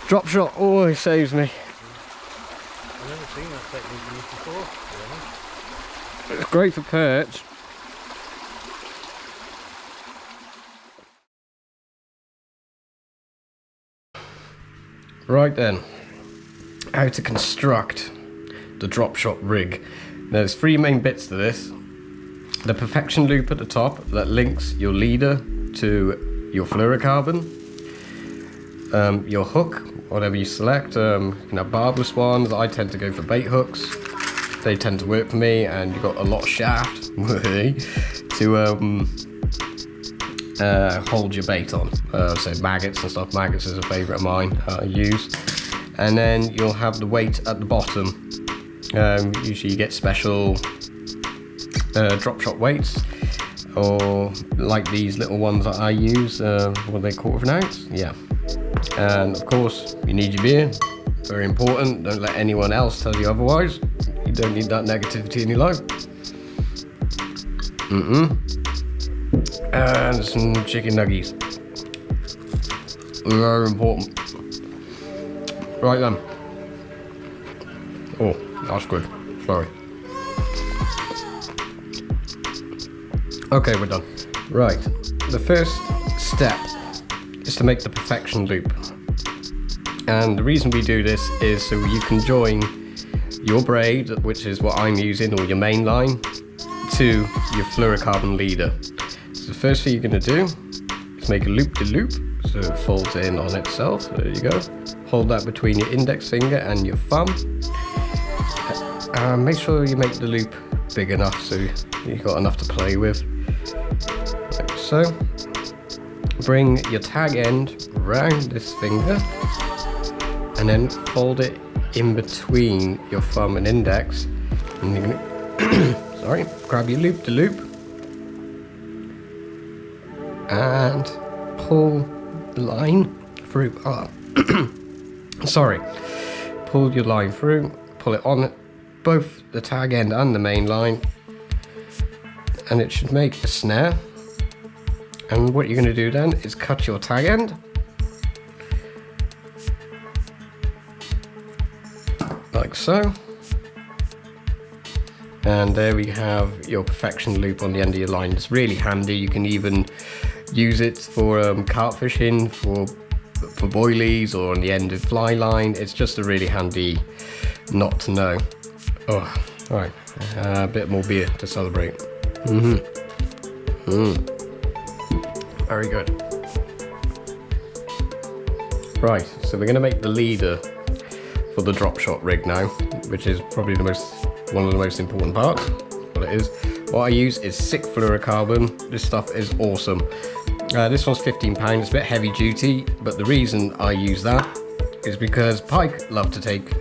Drop shot always saves me. I've never seen that technique used before. It's great for perch. Right then, how to construct the drop shot rig. There's three main bits to this. The perfection loop at the top that links your leader to your fluorocarbon. Your hook, whatever you select, you can have barbless ones. I tend to go for bait hooks. They tend to work for me, and you've got a lot of shaft to hold your bait on. So maggots and stuff. Maggots is a favourite of mine I use. And then you'll have the weight at the bottom. Usually you get special drop shot weights, or like these little ones that I use. What are they, 1/4 ounce? Yeah. And of course you need your beer. Very important. Don't let anyone else tell you otherwise. You don't need that negativity in your life. And some chicken nuggies. Very important. Right then. Oh, that's good. Sorry. Okay, we're done. Right. The first step is to make the perfection loop. And the reason we do this is so you can join your braid, which is what I'm using, or your main line, to your fluorocarbon leader. So the first thing you're going to do is make a loop-de-loop, so it folds in on itself. There you go. Hold that between your index finger and your thumb. Make sure you make the loop big enough so you've got enough to play with. Like so. Bring your tag end round this finger and then fold it in between your thumb and index. And you're gonna sorry, grab your loop-de-loop and pull the line through. Sorry, pull your line through, pull it on both the tag end and the main line, and it should make a snare. And what you're going to do then is cut your tag end, like so, and there we have your perfection loop on the end of your line. It's really handy. You can even use it for carp fishing, for boilies, or on the end of fly line. It's just a really handy knot to know. Oh, alright, a bit more beer to celebrate. Very good. Right, so we're going to make the leader for the drop shot rig now, which is probably one of the most important parts. What it is. What I use is SICK fluorocarbon. This stuff is awesome. This one's £15. It's a bit heavy duty, but the reason I use that is because pike love to take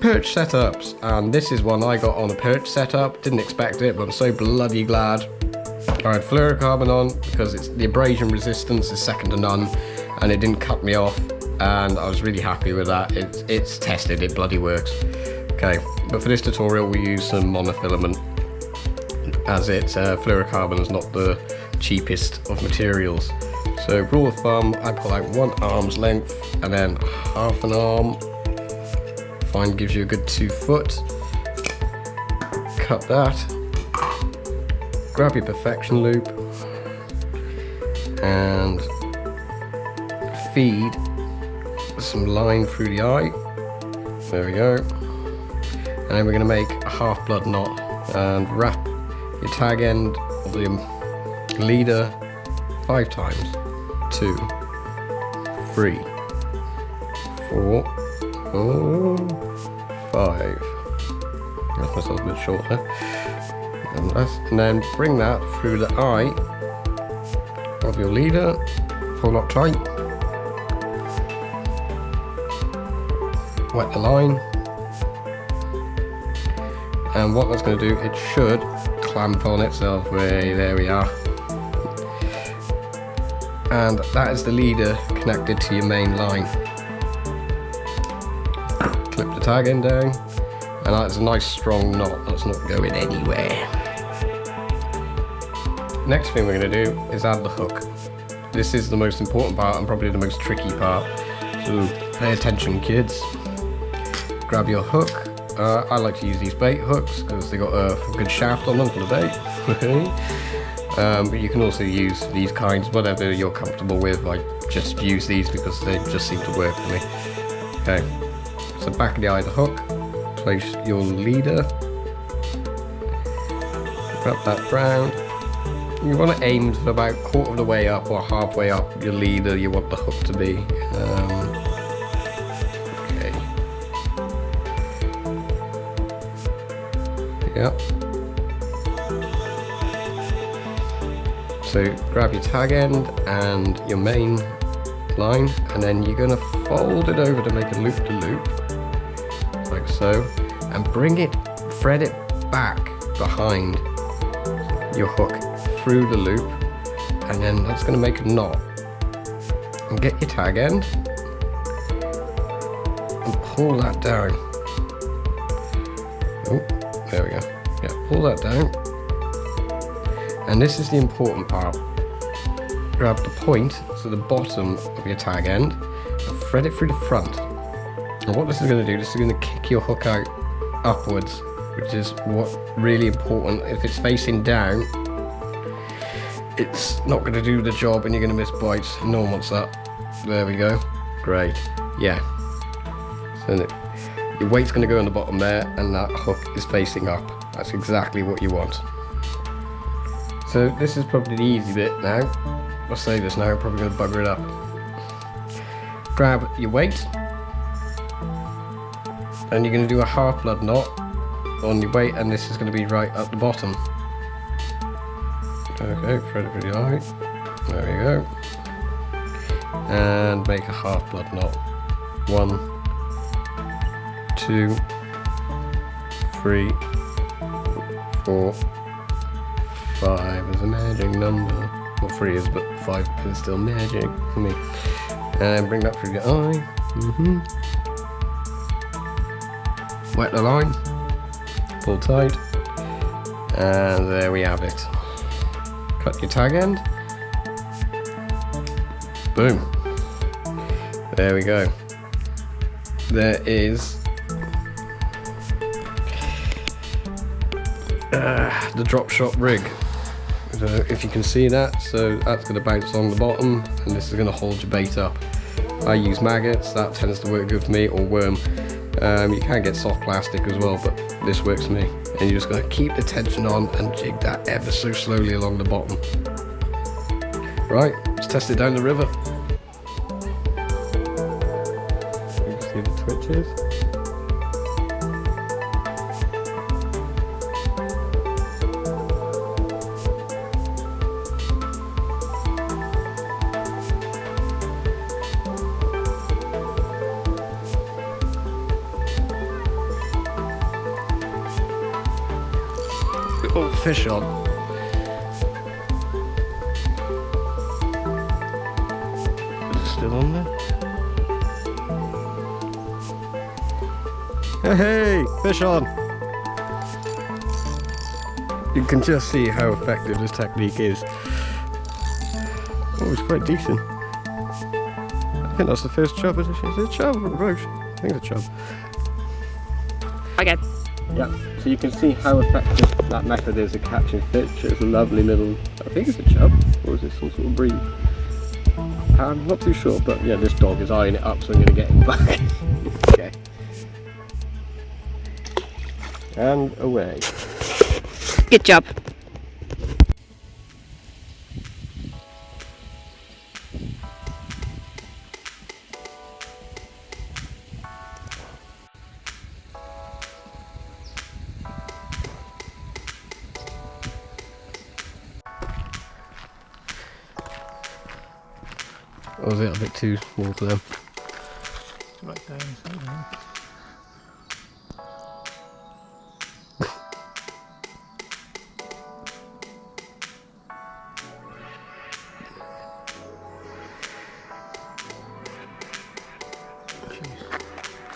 perch setups, and this is one I got on a perch setup. Didn't expect it, but I'm so bloody glad I had fluorocarbon on, because the abrasion resistance is second to none, and it didn't cut me off, and I was really happy with that. It's tested, it bloody works. Okay, but for this tutorial we use some monofilament, as fluorocarbon is not the cheapest of materials. So rule of thumb, I pull out 1 arm's length and then half an arm. Find gives you a good 2 foot. Cut that. Grab your perfection loop and feed some line through the eye. There we go. And then we're going to make a half blood knot and wrap your tag end of the leader 5 times. 2, 3, 4, 5. That's myself a bit short there. And then bring that through the eye of your leader. Pull up tight. Wet the line. And what that's going to do, it should clamp on itself. There we are. And that is the leader connected to your main line. Clip the tag end down, And that's a nice strong knot that's not going anywhere. Next thing we're going to do is add the hook. This is the most important part and probably the most tricky part. So pay attention, kids. Grab your hook. I like to use these bait hooks because they got a good shaft on them for the bait. But you can also use these kinds, whatever you're comfortable with. I just use these because they just seem to work for me. Okay, so back of the eye of the hook, place your leader, wrap that round. You want to aim for about quarter of the way up or halfway up your leader you want the hook to be. Okay. Yep. So grab your tag end and your main line, and then you're going to fold it over to make a loop-to-loop, like so, and bring it, thread it back behind your hook through the loop, and then that's going to make a knot. And get your tag end and pull that down. Oh, there we go. Yeah, pull that down. And this is the important part. Grab the point, so the bottom of your tag end, and thread it through the front. And what this is going to do, this is going to kick your hook out upwards, which is what really important. If it's facing down, it's not going to do the job and you're going to miss bites. No one wants that. There we go. Great. Yeah. So your weight's going to go on the bottom there and that hook is facing up. That's exactly what you want. So this is probably the easy bit now. I'll say this now, I'm probably going to bugger it up. Grab your weight and you're going to do a half blood knot on your weight, and this is going to be right at the bottom. Okay, thread it through the eye. There we go. And make a half blood knot. 1, 2, 3, 4, 5 is a magic number. Well, 3 is, but 5 is still magic for me. And bring that through your eye. Wet the line. Pull tight. And there we have it. Cut your tag end. Boom. There we go. There is the drop shot rig. If you can see that, so that's going to bounce along the bottom and this is going to hold your bait up. I use maggots, that tends to work good for me, or worm. You can get soft plastic as well, but this works for me. And you're just going to keep the tension on and jig that ever so slowly along the bottom. Right, let's test it down the river. You can see the twitches. Little fish on. Is it still on there? Hey, fish on! You can just see how effective this technique is. Oh, it's quite decent. I think that's the first chub. Is it a chub or a roach? I think it's a chub. Again. Yeah, so you can see how effective that method is of catching fish. It's a lovely little, I think it's a chub, or is it some sort of breed? I'm not too sure, but yeah, this dog is eyeing it up, so I'm going to get him back. Okay. And away. Good job. Or was it a bit too small for them? Right down somewhere.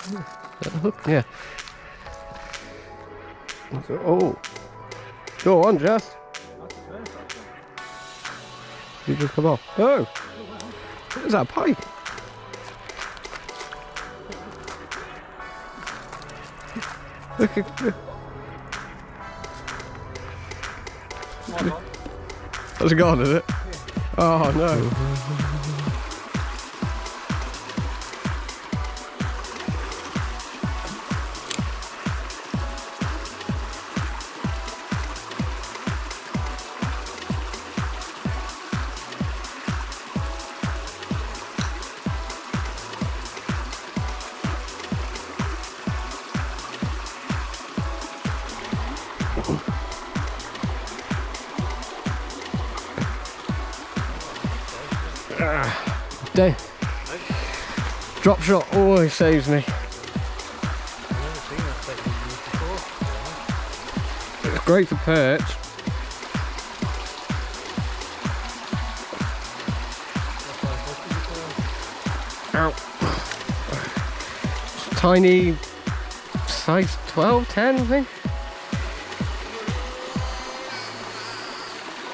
Is that a hook? Yeah. So, oh, go on, Jess. You just come off. Oh, what is that pipe? Look at. Has it gone, is it? Oh no. Drop shot always saves me. I've never seen that technique used before. It's great for perch. Ow. It's tiny, size 12, 10 I think.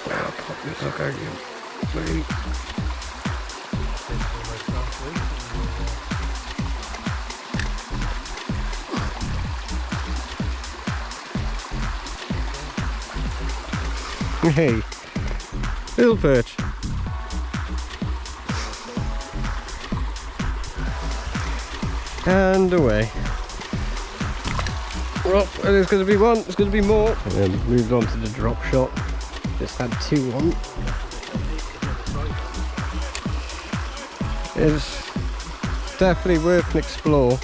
I'll pop this up out here. Sweet. Hey, little perch. And away. Well, there's going to be one, there's going to be more. And then moved on to the drop shot. Just had 2 on. It's definitely worth an explore.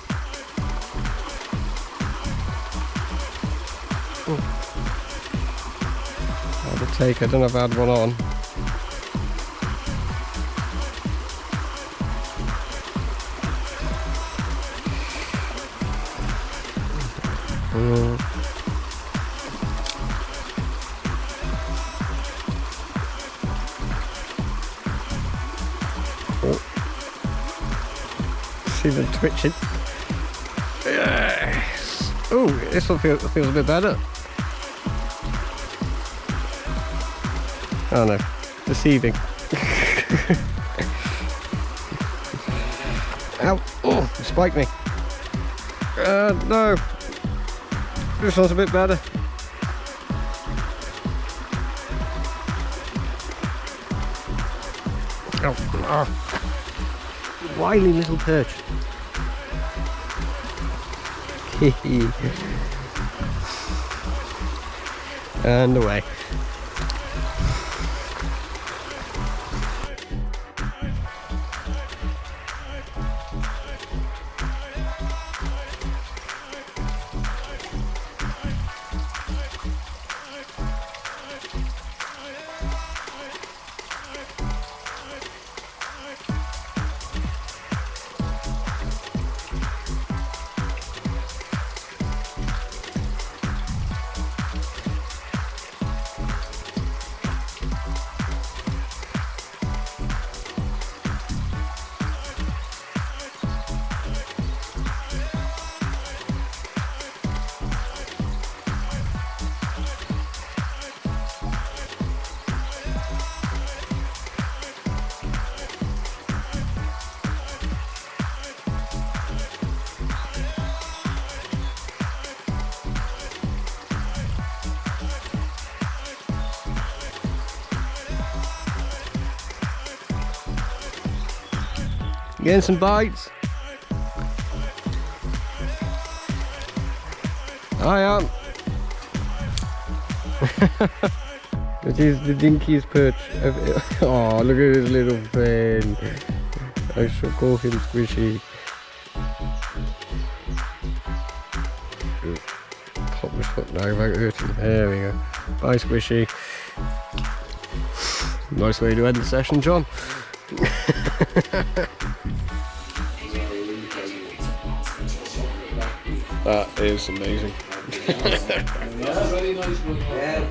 Take, I don't know if I had one on. Oh. See them twitching. Yes. Oh, this one feels a bit better. Oh no, deceiving. Ow, oh, it spiked me. No, this one's a bit better. Oh, oh. Wily little perch. And away. Getting some bites. I am. It is the dinkiest perch. Oh, look at his little friend. I shall call him Squishy. Pop his foot now without hurting him. There we go. Bye, Squishy. Nice way to end the session, John. That is amazing. Yeah, very nice one. Yeah,